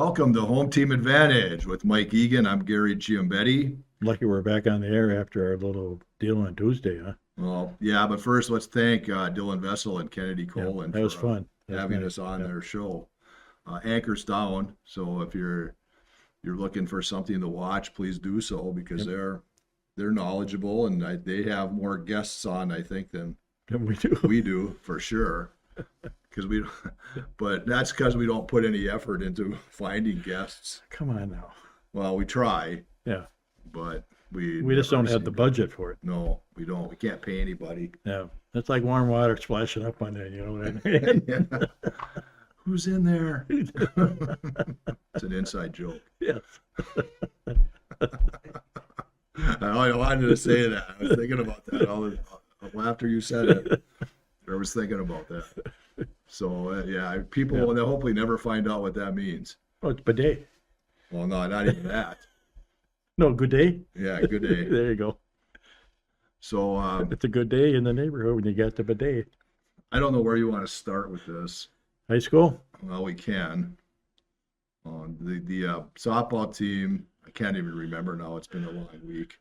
Welcome to Home Team Advantage with Mike Egan. I'm Gary Giambetti. Lucky we're back on the air after our little deal on Tuesday, huh? Well, yeah, but first let's thank Dylan Vessel and Kennedy Yeah, Colin that was for fun. That was having nice. us on Yeah. their show. Anchor's down, so if you're looking for something to watch, please do so because Yep. they're knowledgeable and they have more guests on, I think, than And we do. we do for sure. Because but that's because we don't put any effort into finding guests. Come on now. Well, we try, Yeah. but we We just never don't have the seem- budget for it. No, we don't. We can't pay anybody. Yeah. It's like warm water splashing up on it, you know what I mean? Yeah. Who's in there? It's an inside joke. Yes. I wanted to say that. I was thinking about that after you said it. I was thinking about that. So yeah, people Yeah. will hopefully never find out what that means. Oh, it's bidet. Well, no, not even that. No, good day. Yeah, good day. There you go. So It's a good day in the neighborhood when you got the bidet. I don't know where you want to start with this. High school? Well, we can. The softball team, I can't even remember now. It's been a long week.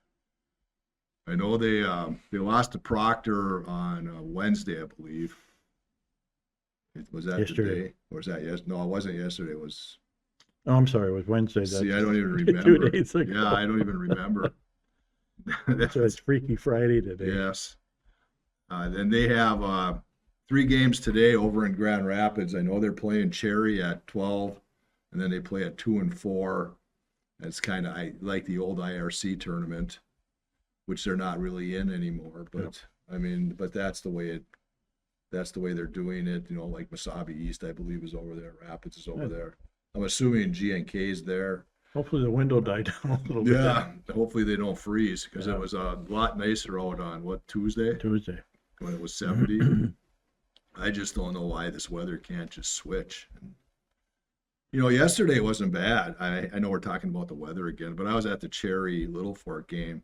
I know they lost to Proctor on Wednesday, I believe. Was that Yesterday. today? Or was that yes? No, it wasn't yesterday. It was. Oh, I'm sorry. It was Wednesday. See, I don't even remember. 2 days ago. Yeah, I don't even remember. So it's Freaky Friday today. Yes. Then they have 3 games today over in Grand Rapids. I know they're playing Cherry at 12, and then they play at 2 and 4. It's kind of like the old IRC tournament, which they're not really in anymore. But Yep. I mean, but that's the way they're doing it. You know, like Masabi East, I believe, is over there. Rapids is over Yeah. there. I'm assuming GNK's there. Hopefully the window died down a little bit. Yeah, hopefully they don't freeze because Yeah. it was a lot nicer out on Tuesday Tuesday. when it was 70. I just don't know why this weather can't just switch. You know, yesterday it wasn't bad. I know we're talking about the weather again, but I was at the Cherry Little Fork game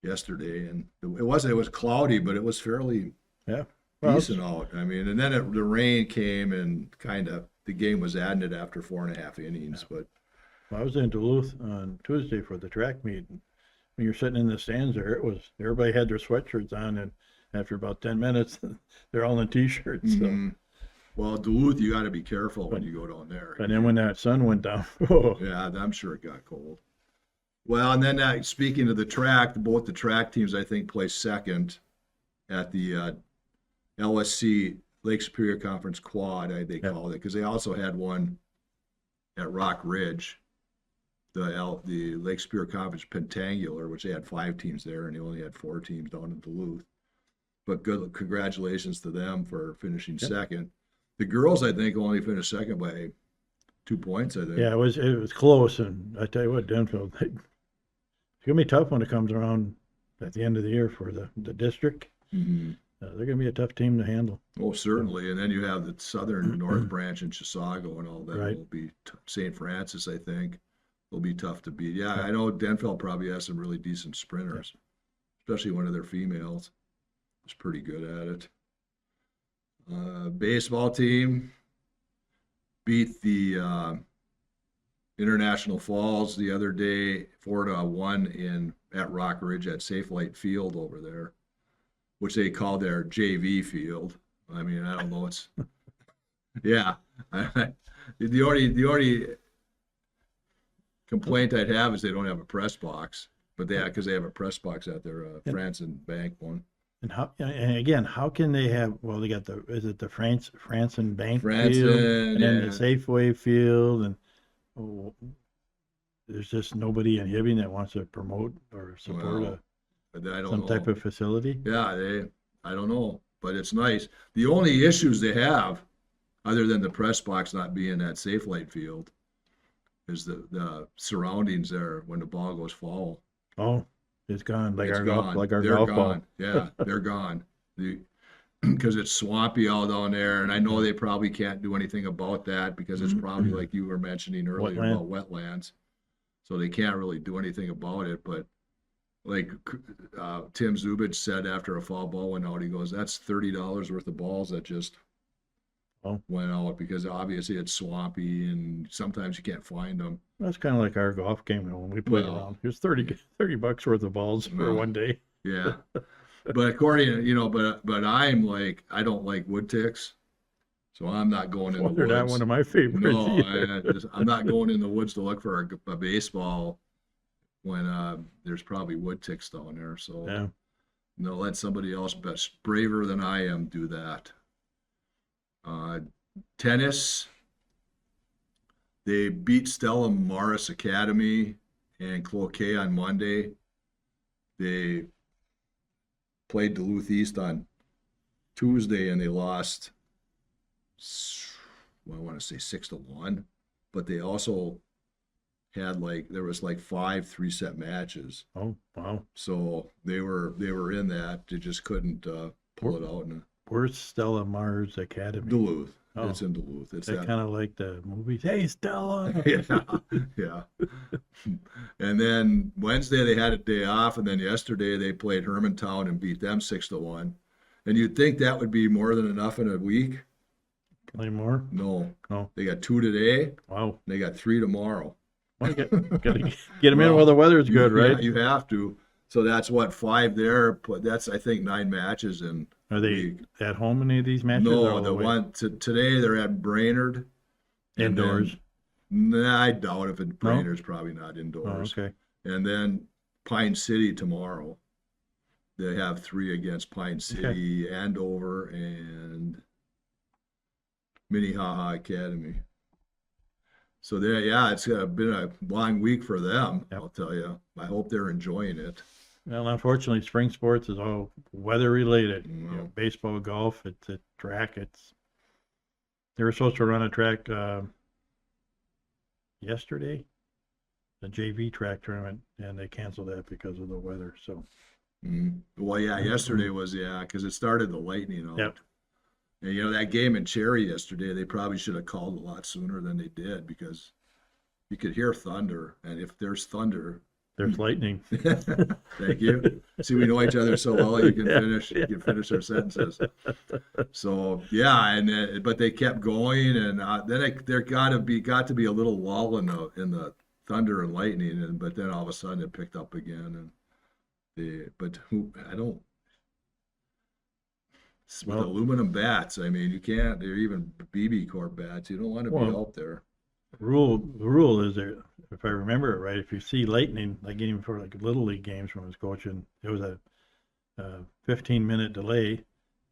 yesterday, and it was cloudy, but it was fairly Yeah. Well, decent out. I mean, and then the rain came and kind of the game was ended after 4.5 innings. But I was in Duluth on Tuesday for the track meet. And when you're sitting in the stands there, everybody had their sweatshirts on, and after about 10 minutes, they're all in t-shirts. So. mhm. Well, Duluth, you got to be careful when you go down there. And then when that sun went down, oh, Yeah, I'm sure it got cold. Well, and then speaking of the track, both the track teams, I think, placed second at the LSC Lake Superior Conference Quad, they Yeah. called it, because they also had one at Rock Ridge, the Lake Superior Conference Pentangular, which they had 5 teams there, and they only had 4 teams down in Duluth. But congratulations to them for finishing Yep. second. The girls, I think, only finished second by 2 points, I think. yeah, it was close. And I tell you what, Denville, it's gonna be tough when it comes around at the end of the year for the district. Mhm. They're gonna be a tough team to handle. Oh, certainly. And then you have the southern North Branch and Chisago and all that Right. will be St. Francis, I think, will be tough to beat. Yeah, I know Denfeld probably has some really decent sprinters, especially one of their females is pretty good at it. Baseball team beat the International Falls the other day, 4-1 at Rock Ridge at Safe Light Field over there, which they call their JV field. I mean, I don't know. It's yeah. The only complaint I'd have is they don't have a press box, but because they have a press box at their Franson Bank one. And again, how can they have? Well, they got is it the Franson Bank field, Franson, and then yeah. the Safeway field, and there's just nobody in Hibbing that wants to promote or support Well, But I don't some know. type of facility. Yeah, I don't know, but it's nice. The only issues they have, other than the press box not being at Safe Light Field, is the surroundings there when the ball goes foul. Oh, it's gone like It's our gone. golf, They're golf gone. ball. Yeah, they're gone. Because it's swampy all down there, and I know they probably can't do anything about that because it's probably like you were mentioning earlier about wetlands, so they can't really do anything about it. But like Tim Zubich said after a foul ball went out, he goes, "That's $30 worth of balls that just Oh. went out because obviously it's swampy and sometimes you can't find them. That's kind of like our golf game when we played Well, around. It was 30 bucks worth of balls for Well, one day. Yeah. But according to, but I'm like, I don't like wood ticks. So I'm not going in the Well, they're not woods. one of my favorites No, either. I'm not going in the woods to look for a baseball when there's probably wood ticks down there. So Yeah. no, let somebody else best braver than I am do that. Tennis, they beat Stella Morris Academy and Cloquet on Monday. They played Duluth East on Tuesday and they lost, well, I want to say 6-1, but they also had there was 5 3-set matches. Oh, wow. So they were in that. They just couldn't pull it out in Where's Stella Mars Academy? Duluth. Oh. It's in Duluth. It's That kind of like the movies. Hey, Stella. yeah. And then Wednesday they had a day off, and then yesterday they played Hermantown and beat them 6-1. And you'd think that would be more than enough in a week. Play more? No. Oh. They got 2 today. Wow. They got 3 tomorrow. Well, gotta get them in while the weather's good, right? You have to. So that's what 5 there. But that's I think 9 matches in. Are they at home in any of these matches? No, the one today they're at Brainerd. Indoors. Nah, I doubt if it Brainerd's probably not indoors. Oh, okay. And then Pine City tomorrow. They have 3 against Pine City, Andover, and Minnehaha Academy. So there, yeah, it's been a long week for them. Yep. I'll tell you. I hope they're enjoying it. Well, unfortunately, spring sports is all weather related. Wow. You know, baseball, golf, it's a track. They were supposed to run a track yesterday, the JV track tournament, and they canceled that because of the weather. So, well, yeah, yesterday was because it started the lightning out. Yep. And that game in Cherry yesterday, they probably should have called a lot sooner than they did because you could hear thunder, and if there's thunder, there's lightning. Thank you. See, we know each other so well. You can finish. You can finish our sentences. So yeah, but they kept going, and then there got to be a little lull in the thunder and lightning, but then all of a sudden it picked up again, with aluminum bats. I mean, you can't. They're even BB Corp bats. You don't want to be out there. The rule is there. If I remember it right, if you see lightning, like even for little league games when I was coaching, there was a 15-minute delay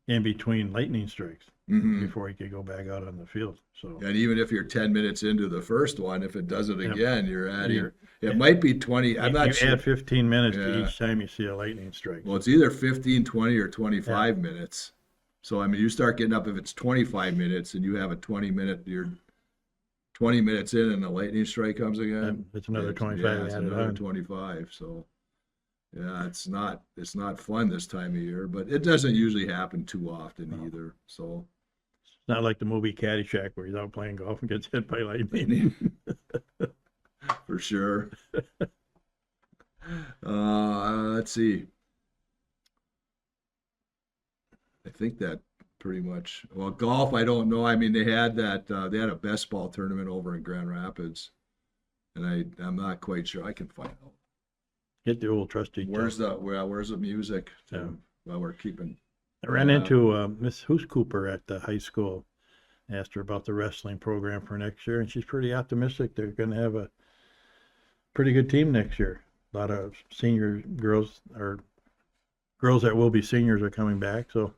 in between lightning strikes before you could go back out on the field. So, and even if you're 10 minutes into the first one, if it does it again, you're adding. It might be 20. I'm not sure. You add 15 minutes to each time you see a lightning strike. Well, it's either 15, 20, or 25 minutes. So I mean, you start getting up if it's 25 minutes and you have a 20-minute. You're 20 minutes in and the lightning strike comes again. It's another 25. Yeah, it's another 25. So yeah, it's not fun this time of year, but it doesn't usually happen too often either. So it's not like the movie Caddyshack where he's out playing golf and gets hit by lightning. For sure. Let's see. I think that pretty much. Well, golf, I don't know. I mean, they had a best ball tournament over in Grand Rapids, and I'm not quite sure. I can find out. Get the old trusty. Where's the music? While we're keeping. I ran into Miss Hoos Cooper at the high school. Asked her about the wrestling program for next year, and she's pretty optimistic. They're going to have a pretty good team next year. A lot of senior girls or girls that will be seniors are coming back, so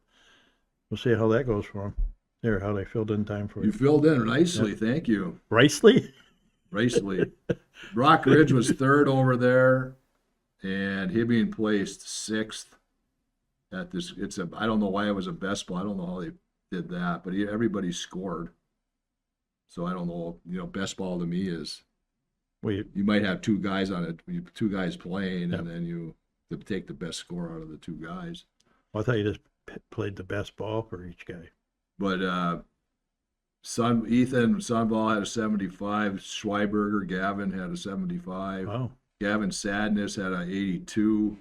we'll see how that goes for them. There, how they filled in time for you. You filled in nicely, thank you. Ricely? Rock Ridge was 3rd over there, and Hibbing placed 6th at this. I don't know why it was a best ball. I don't know how they did that, but everybody scored. So I don't know. Best ball to me is you might have 2 guys on it, 2 guys playing, and then you take the best score out of the 2 guys. Well, I thought you just played the best ball for each guy. But Ethan Sunball had a 75. Schweiberger Gavin had a 75. Wow. Gavin Sadness had an 82.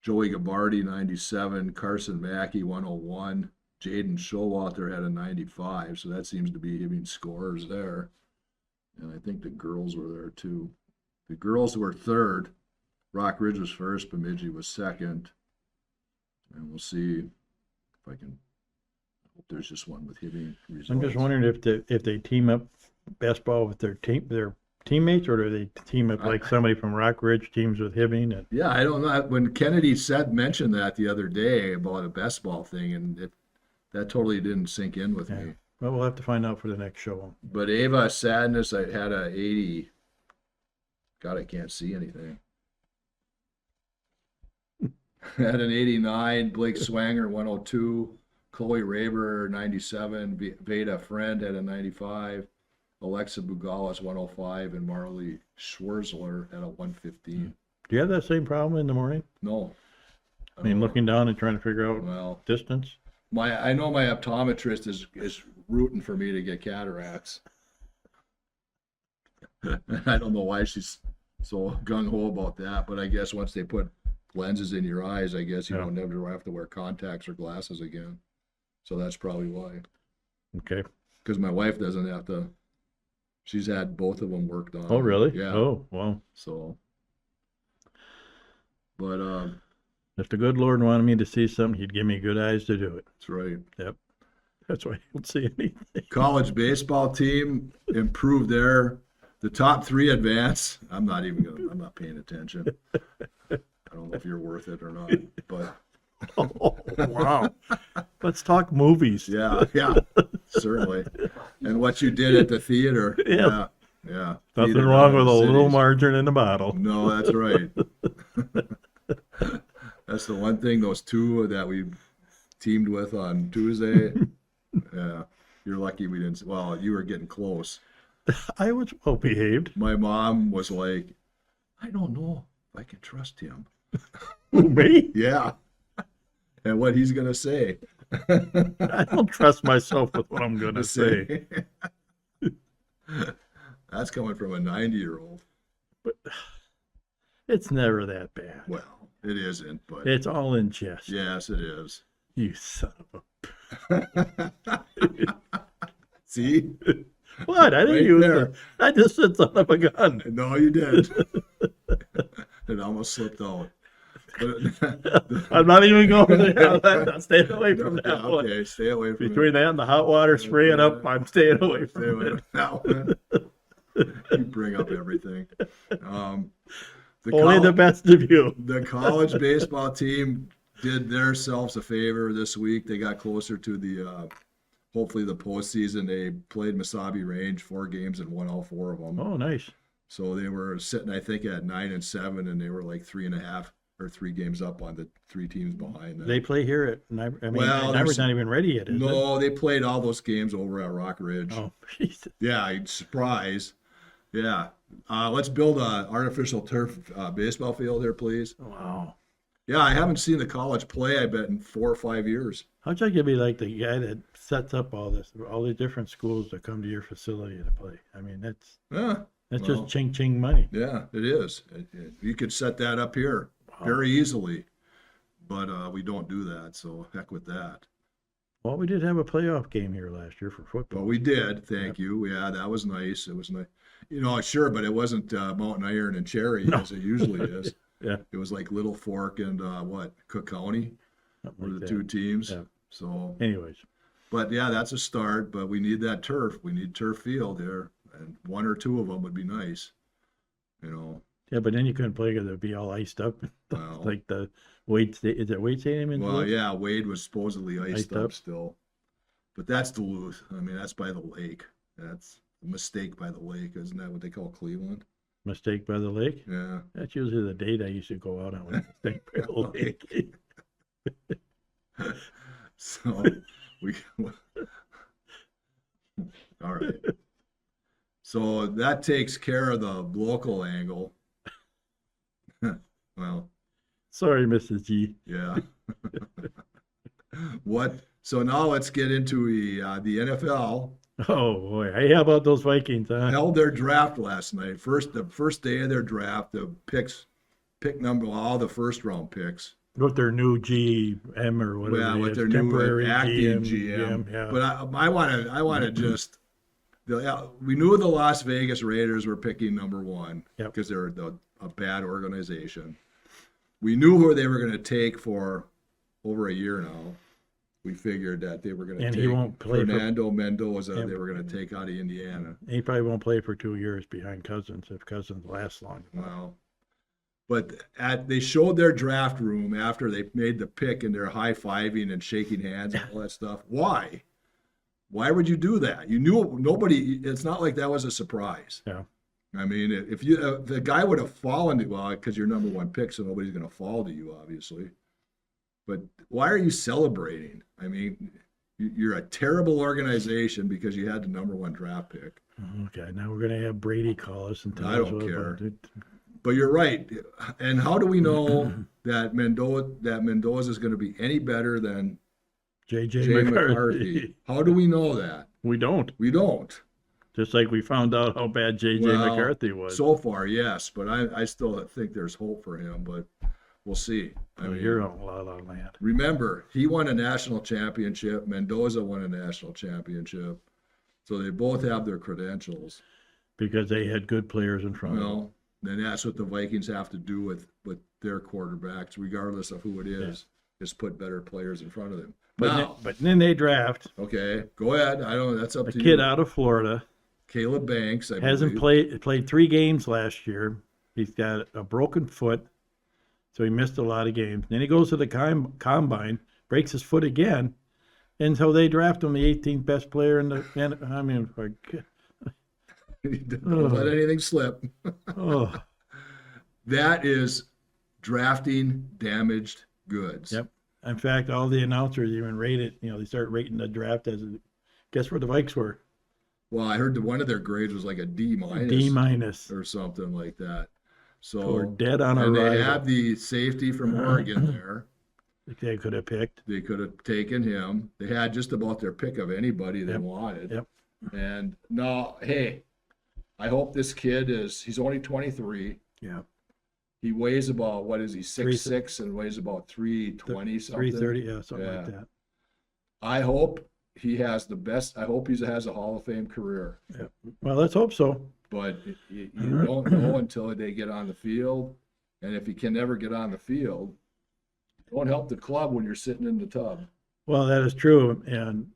Joey Gabardi 97. Carson Mackey 101. Jaden Showalter had a 95, so that seems to be giving scores there. And I think the girls were there too. The girls were third. Rock Ridge was first, Bemidji was second. And we'll see if I can, I hope there's just one with hitting results. I'm just wondering if they team up best ball with their teammates, or do they team up like somebody from Rock Ridge teams with Hibbing? And Yeah, I don't know. When Kennedy mentioned that the other day about a best ball thing, and that totally didn't sink in with me. well, we'll have to find out for the next show. But Ava Sadness, I had a 80. God, I can't see anything. Had an 89. Blake Swanger 102. Chloe Raber 97. Veda Friend had a 95. Alexa Bugalis 105, and Marley Schwerzler at a 115. Do you have that same problem in the morning? No. I mean, looking down and trying to figure out Well, distance? I know my optometrist is rooting for me to get cataracts. I don't know why she's so gung-ho about that, but I guess once they put lenses in your eyes, I guess you don't never have to wear contacts or glasses again. So that's probably why. Okay. Because my wife doesn't have to. She's had both of them worked on. Oh, really? Yeah. Oh, well. So, but If the good Lord wanted me to see something, he'd give me good eyes to do it. that's right. Yep. That's why I don't see anything. College baseball team improved the top 3 advance. I'm not paying attention. I don't know if you're worth it or not, but Oh, wow. Let's talk movies. yeah, certainly. And what you did at the theater. Yeah. Yeah. Nothing Theater wrong down in with a the little cities. margarine in a bottle. No, that's right. That's the one thing, those 2 that we teamed with on Tuesday. Yeah. You're lucky we didn't. Well, you were getting close. I was well behaved. My mom was like, I don't know if I can trust him. Who, me? Yeah. And what he's going to say. I don't trust myself with what I'm going to say. That's coming from a 90-year-old. But it's never that bad. Well, it isn't, but It's all in jest. yes, it is. You son of See? What? I didn't Right use there. it. I just said son of a gun. No, you did. It almost slipped out. I'm not even going there. I'm staying away from Yeah, that one. okay, stay away from Between that and the hot water spraying up, I'm staying away Stay away from it. from that one. You bring up everything. Only the best of you. The college baseball team did themselves a favor this week. They got closer to the hopefully the postseason. They played Mesabi Range 4 games and won all 4 of them. Oh, nice. So they were sitting, I think, at 9-7, and they were like 3.5 or 3 games up on the 3 teams behind them. They play here at, I mean, Well, Niagara's there's- not even ready yet, is it? No, they played all those games over at Rock Ridge. Oh, Jesus. Yeah, surprise. Yeah. Let's build a artificial turf baseball field here, please. Wow. Yeah, I haven't seen the college play, I bet, in 4 or 5 years. How'd you be like the guy that sets up all the different schools that come to your facility to play? I mean, that's Yeah, well, just ching ching money. yeah, it is. You could set that up here very easily, but we don't do that, so heck with that. Well, we did have a playoff game here last year for But football. we did, thank you. Yeah, that was nice. It was nice. Sure, but it wasn't Mountain Iron and Cherry as it usually is. Yeah. It was like Little Fork and Cook County Something were like the that. 2 teams. Yeah. So, Anyways, but yeah, that's a start. But we need that turf. We need turf field here, and 1 or 2 of them would be nice. yeah, but then you couldn't play because it'd be all iced up, Well, like the Wade. Is it Wade Stadium in well, Duluth? yeah, Wade was supposedly iced Iced up up. still, but that's Duluth. I mean, that's by the lake. That's a mistake by the lake, isn't that what they call Cleveland? Mistake by the lake. Yeah. That's usually the date I used to go out on. Was Mistake by the lake. So we all right. So that takes care of the local angle. Well, Sorry, Mrs. G. yeah. So now let's get into the NFL. Oh boy, hey, how about those Vikings, huh? Held their draft last night. The first day of their draft, the all the first round picks with their new GM or whatever. Well, it with is, their new temporary acting GM. yeah. But I want to just. We knew the Las Vegas Raiders were picking number one Yep. because they're a bad organization. We knew who they were going to take for over a year now. We figured that they were going to And take he won't play Fernando Mendoza. Yep. They were going to take out of Indiana. He probably won't play for 2 years behind Cousins if Cousins lasts long. Wow. But they showed their draft room after they made the pick and they're high-fiving and shaking hands and all that stuff. Why? Why would you do that? You knew nobody. It's not like that was a surprise. Yeah. I mean, if the guy would have fallen to, well, because you're number one pick, so nobody's going to fall to you, obviously. But why are you celebrating? I mean, you're a terrible organization because you had the number one draft pick. Okay, now we're gonna have Brady call us and tell I us don't what care. about it. But you're right. And how do we know that Mendoza is going to be any better than JJ Jay McCarthy. McCarthy? How do we know that? We don't. We don't. Just like we found out how bad JJ Well, McCarthy was. So far, yes, but I still think there's hope for him, but we'll see. I mean, You're on La La Land. remember, he won a national championship. Mendoza won a national championship. So they both have their credentials. Because they had good players in front of them. Well, then that's what the Vikings have to do with their quarterbacks, regardless of who it is put better players in front of them. But then they draft Okay, go ahead. I don't know. That's up a to kid you. out of Florida. Caleb Banks. I Hasn't believe. played 3 games last year. He's got a broken foot, so he missed a lot of games. Then he goes to the combine, breaks his foot again, and so they draft him the 18th best player in the. And I mean, Don't let anything slip. oh, That is drafting damaged goods. yep. In fact, all the announcers even rate it. They start rating the draft as. Guess where the Vikes were? Well, I heard that one of their grades was like a D minus. D minus. Or something like that. So We're dead on and they arrival. had the safety from Oregon there. They could have picked. They could have taken him. They had just about their pick of anybody they Yep. wanted. Yep. And now, hey, I hope this kid he's only 23. Yeah. He weighs about, what is he, 3 6'6" and weighs about 320 something. 330, yeah, something Yeah. like that. I hope he has the best, I hope he has a Hall of Fame career. Well, let's hope so. But you don't know until they get on the field. And if he can never get on the field, don't help the club when you're sitting in the tub. Well, that is true. And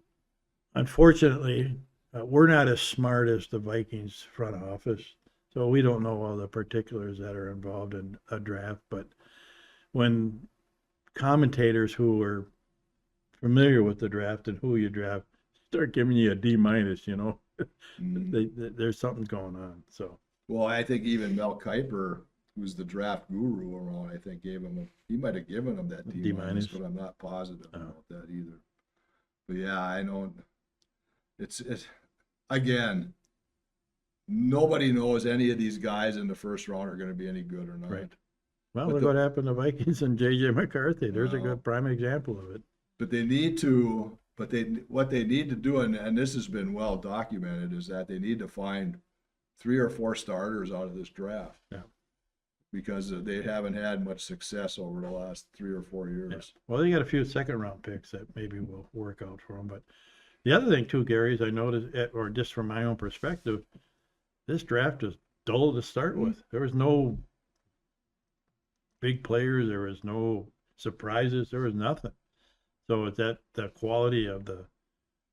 unfortunately, we're not as smart as the Vikings front office. So we don't know all the particulars that are involved in a draft. But when commentators who are familiar with the draft and who you draft start giving you a D minus, Mm. there's something going on. So Well, I think even Mel Kiper, who's the draft guru around, I think he might have given him that D minus, but I'm not positive about that either. But yeah, I know it's again, nobody knows any of these guys in the first round are going to be any good or not. Right. Well, But look what happened to Vikings and JJ McCarthy. There's a Wow. good prime example of it. But they need to, what they need to do, and this has been well documented, is that they need to find 3 or 4 starters out of this draft. Yeah. Because they haven't had much success over the last 3 or 4 years. Yeah. Well, they got a few second round picks that maybe will work out for them. But the other thing too, Gary, is I noticed, or just from my own perspective, this draft is dull to start with. There was no big players. There was no surprises. There was nothing. So is that the quality of the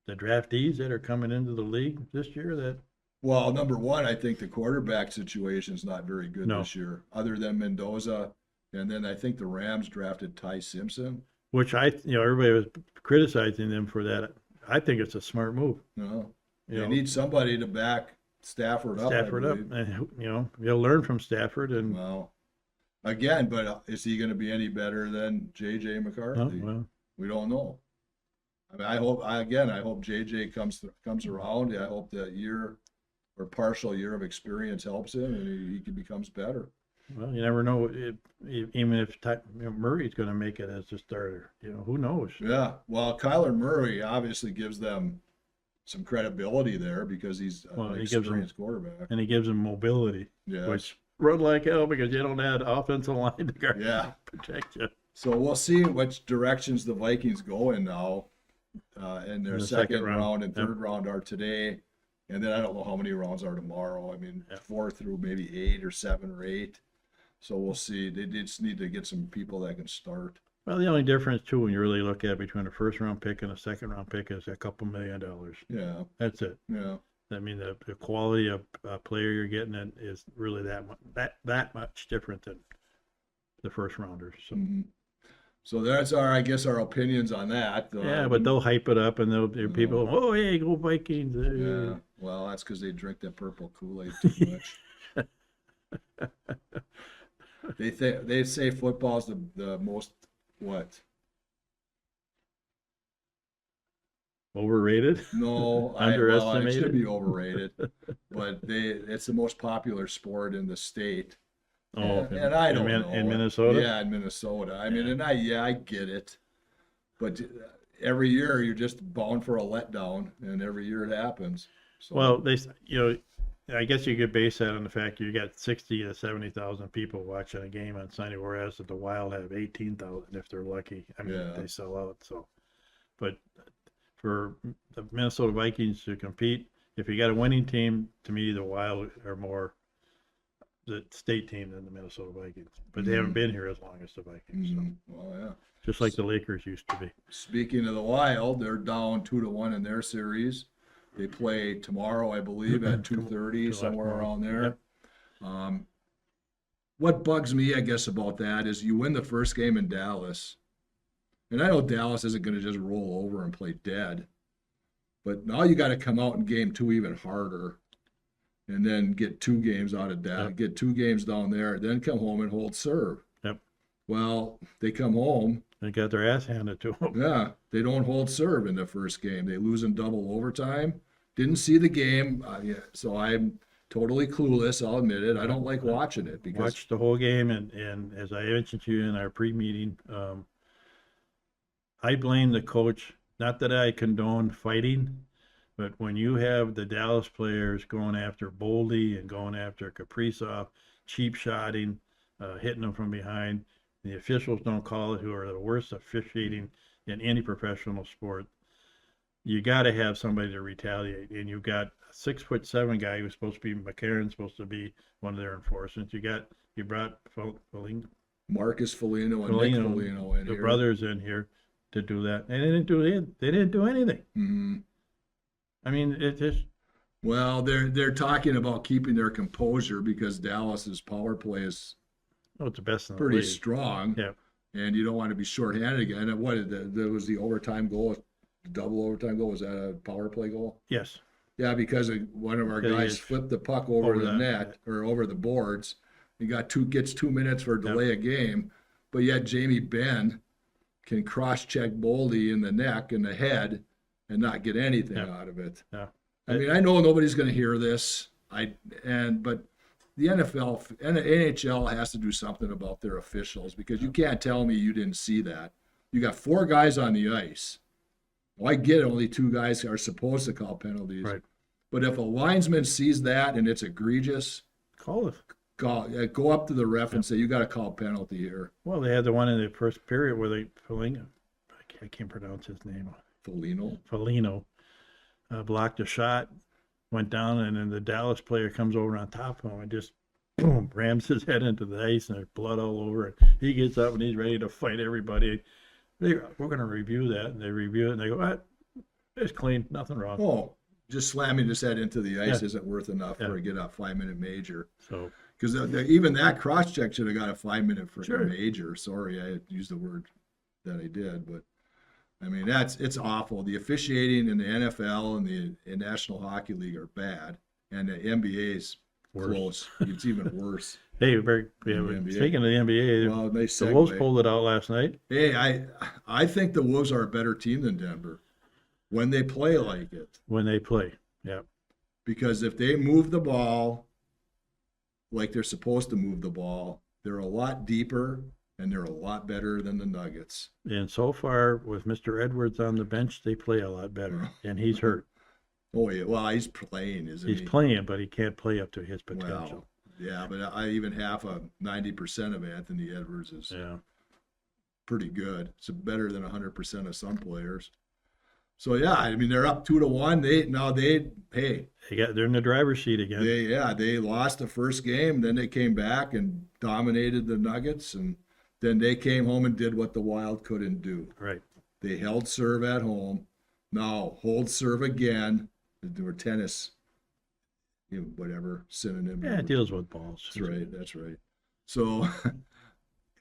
draftees that are coming into the league this year that? Well, number one, I think the quarterback situation is not very good No. this year, other than Mendoza. And then I think the Rams drafted Ty Simpson. Which everybody was criticizing them for that. I think it's a smart move. No, You they know, need somebody to back Stafford up. Stafford I up, believe. and they'll learn from Stafford. And Well, again, but is he going to be any better than J.J. McCarthy? well, We don't know. I mean, I hope JJ comes around. I hope that year or partial year of experience helps him and he becomes better. well, you never know. Even if Murray's going to make it as a starter, who knows? Yeah. Well, Kyler Murray obviously gives them some credibility there because he's an He gives them, experienced quarterback. and he gives them mobility, Yeah. which run like hell because you don't have offensive line to guard Yeah. protect you. So we'll see which directions the Vikings go in now. And their In the second second round round. and Yep. third round are today. And then I don't know how many rounds are tomorrow. I mean, Yep. 4 through maybe 8 or 7 or 8. So we'll see. They just need to get some people that can start. Well, the only difference too, when you really look at between a first round pick and a second round pick, is a couple $1 million. Yeah, That's it. yeah. I mean, the quality of player you're getting in is really that much different than the first rounders. So Mhm. So that's I guess, our opinions on that. yeah, but they'll hype it up, and there people, No. oh hey, go Vikings! Yeah, well, that's because they drink that purple Kool-Aid too much. They say football's the most what? Overrated. No, well, it Underestimated? should be overrated, but it's the most popular sport in the state. Oh, And I don't know. in Minnesota. Yeah, in Minnesota. I mean, Yeah. and I get it, but every year you're just bound for a letdown, and every year it happens. So, Well, I guess you could base that on the fact you got 60 to 70,000 people watching a game on Sunday, whereas the Wild have 18,000 if they're lucky. I mean, Yeah. they sell out. So, but for the Minnesota Vikings to compete, if you got a winning team, to me, the Wild are more the state team than the Minnesota Vikings. But they haven't Mhm. been here as long as the Vikings. So, well, yeah. just like the Lakers used to be. Speaking of the Wild, they're down 2-1 in their series. They play tomorrow, I believe, at 2:30, somewhere tomorrow. around there. What bugs me, I guess, about that is you win the first game in Dallas, and I know Dallas isn't going to just roll over and play dead, but now you got to come out in game 2 even harder, and then get 2 games out of that, Yep. get 2 games down there, then come home and hold serve. Yep. Well, they come home. They got their ass handed to them. Yeah, they don't hold serve in the first game. They lose in double overtime. Didn't see the game, so I'm totally clueless. I'll admit it. I don't like watching it because Watched the whole game, and as I mentioned to you in our pre-meeting, I blame the coach. Not that I condone fighting, but when you have the Dallas players going after Boldy and going after Kaprizov, cheap shotting, hitting them from behind, the officials don't call it, who are the worst officiating in any professional sport. You got to have somebody to retaliate, and you've got a 6'7" guy who's supposed to be McCarron's supposed to be one of their enforcers. You brought Marcus Foligno and Nick Foligno in the here. brothers in here to do that, and they didn't do anything. Mm-hmm. I mean, it just Well, they're talking about keeping their composure because Dallas's power play is it's the best in the pretty league. strong. Yeah. And you don't want to be shorthanded again. And what there was the overtime goal, double overtime goal. Was that a power play goal? Yes. Yeah, because one of our Yeah, guys yes. flipped the puck over the that, net or over the boards. He gets 2 minutes for a delay a game, but yet Jamie Benn can cross-check Boldy in the neck and the head and not get anything out of it. Yeah. I mean, I know nobody's going to hear this. But the NFL and the NHL has to do something about their officials because you can't tell me you didn't see that. You got 4 guys on the ice. Well, I get it, only 2 guys are supposed to call penalties. Right. But if a linesman sees that and it's egregious, Call it. go up to the ref and say, you got to call penalty here. Well, they had the one in the first period where I can't pronounce his name. Foligno blocked a shot, went down, and then the Dallas player comes over on top of him and just boom, rams his head into the ice, and there's blood all over it. He gets up and he's ready to fight everybody. We're going to review that, and they review it, and they go, "What? It's clean, nothing wrong." Oh, just slamming his head into the ice Yeah. isn't worth enough for get a 5-minute major. So Because even that cross check should have got a 5-minute for Sure. a major. Sorry, I used the word that I did, but I mean it's awful. The officiating in the NFL and the National Hockey League are bad, and the NBA is Worse. close. It's even worse. hey, NBA. speaking of the NBA, Well, nice the Wolves segue. pulled it out last night. Hey, I think the Wolves are a better team than Denver when they play like it. When they play. Yeah. Because if they move the ball like they're supposed to move the ball, they're a lot deeper and they're a lot better than the Nuggets. And so far, with Mr. Edwards on the bench, they play a lot better. And he's hurt. Oh yeah, well he's playing, isn't he? He's playing, but he can't play up to his potential. Well, yeah, but I even half 90% of Anthony Edwards is Yeah. pretty good. It's better than 100% of some players. So yeah, I mean they're up 2-1. They're in the driver's seat again. They lost the first game, then they came back and dominated the Nuggets, and then they came home and did what the Wild couldn't do. Right. They held serve at home. Now hold serve again. There were tennis, whatever synonym. Yeah, it deals with balls. That's right. So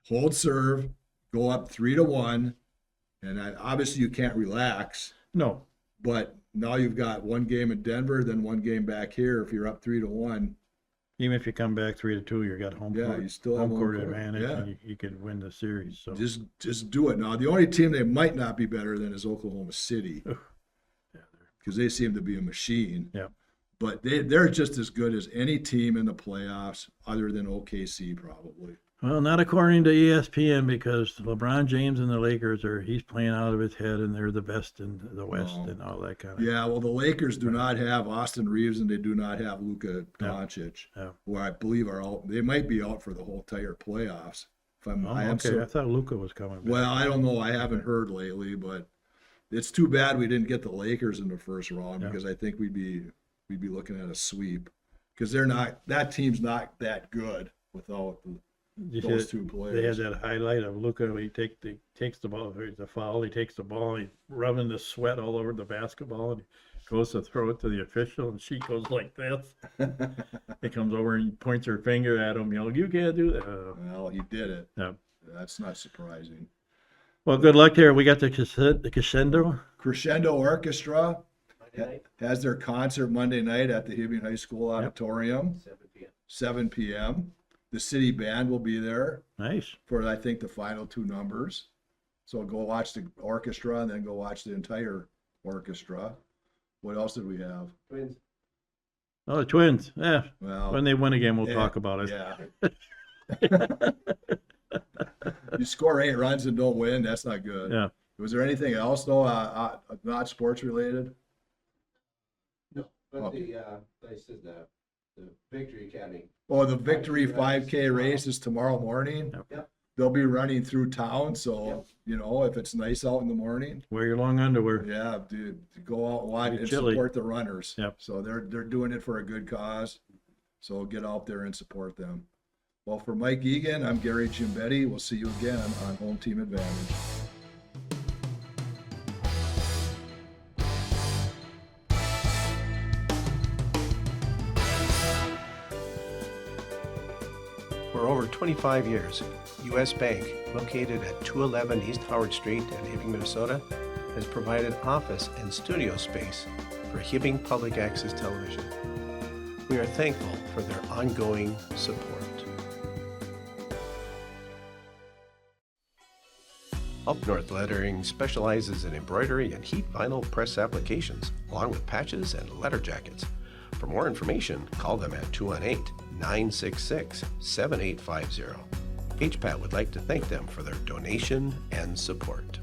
hold serve, go up 3-1, and obviously you can't relax. No. But now you've got one game in Denver, then one game back here. If you're up 3-1, Even if you come back 3-2, you got home court. You still have home court home court. advantage, Yeah. and you could win the series. So just do it. Now the only team they might not be better than is Oklahoma City, because they seem to be a machine. Yeah. But they're just as good as any team in the playoffs, other than OKC probably. Well, not according to ESPN, because LeBron James and the Lakers he's playing out of his head, and they're the best in the West and all that kind of. Yeah, well, the Lakers do not have Austin Reeves, and they do not have Luka Doncic, who I believe are out. They might be out for the whole entire playoffs. I thought Luka was coming back. Well, I don't know. I haven't heard lately, but it's too bad we didn't get the Lakers in the first round, because I think we'd be looking at a sweep, because that team's not that good without those two players. They had that highlight of Luka. He takes the ball. There's a foul. He takes the ball. He's rubbing the sweat all over the basketball, and he goes to throw it to the official, and she goes like this. He comes over and points her finger at him. You can't do that. Well, he did it. Yeah. That's not surprising. Well, good luck there. We got the Crescendo. Crescendo Orchestra has their concert Monday night at the Hibbing High School Auditorium. 7 p.m. The city band will be there. Nice. For, I think, the final two numbers. So go watch the orchestra and then go watch the entire orchestra. What else did we have? Twins. Oh, the Twins. Yeah. Well, When they win again, we'll talk about it. Yeah. You score 8 runs and don't win, that's not good. Yeah. Was there anything else, though, not sports related? No, but Oh. I said the Victory Academy. Oh, the Victory 5K race is tomorrow morning. Yep. They'll be running through town, so, Yep. if it's nice out in the morning, Wear your long underwear. yeah, dude, go out and watch Be and chilly. support the runners. Yep. So they're doing it for a good cause. So get out there and support them. Well, for Mike Egan, I'm Gary Gimbetti. We'll see you again on Home Team Advantage. For over 25 years, U.S. Bank, located at 211 East Howard Street in Hibbing, Minnesota, has provided office and studio space for Hibbing Public Access Television. We are thankful for their ongoing support. Up North Lettering specializes in embroidery and heat vinyl press applications, along with patches and letter jackets. For more information, call them at 218-966-7850. HPAT would like to thank them for their donation and support.